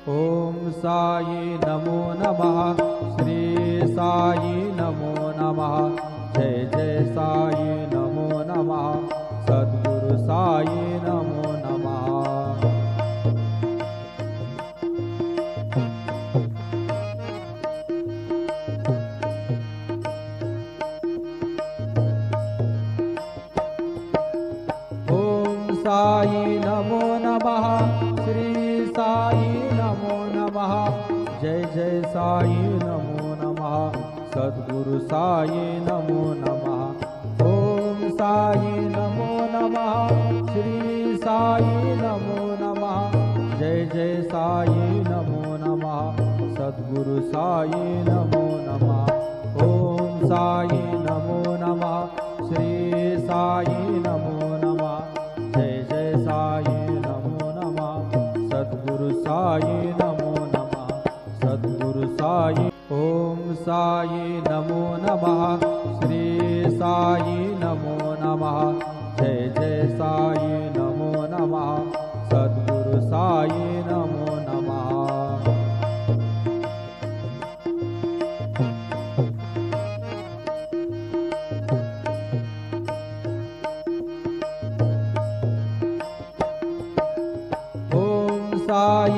ओम साई नमो नमः। श्री साई नमो नमः। जय जय साई नमो नमः। सद्गुरु साई नमो नमः। ओम साई नमो नमः। श्री साई नमो नमः। जय जय साई नमो नमः। सद्गुरु साई नमो नमः। ओम साई नमो नमः। श्री साई नमो नमः। जय जय साई नमो नमः। सद्गुरु साई नमो नमः। ओम साई नमो नमः। श्री साई नमो नमः। जय जय साई नमो नमः। सद्गुरु साई नमो नमः। सद्गुरु साई। ओम साई नमो नमः। श्री साई नमो नमः। जय जय साई नमो नमः। सद्गुरु साई नमो नमः। ओम साई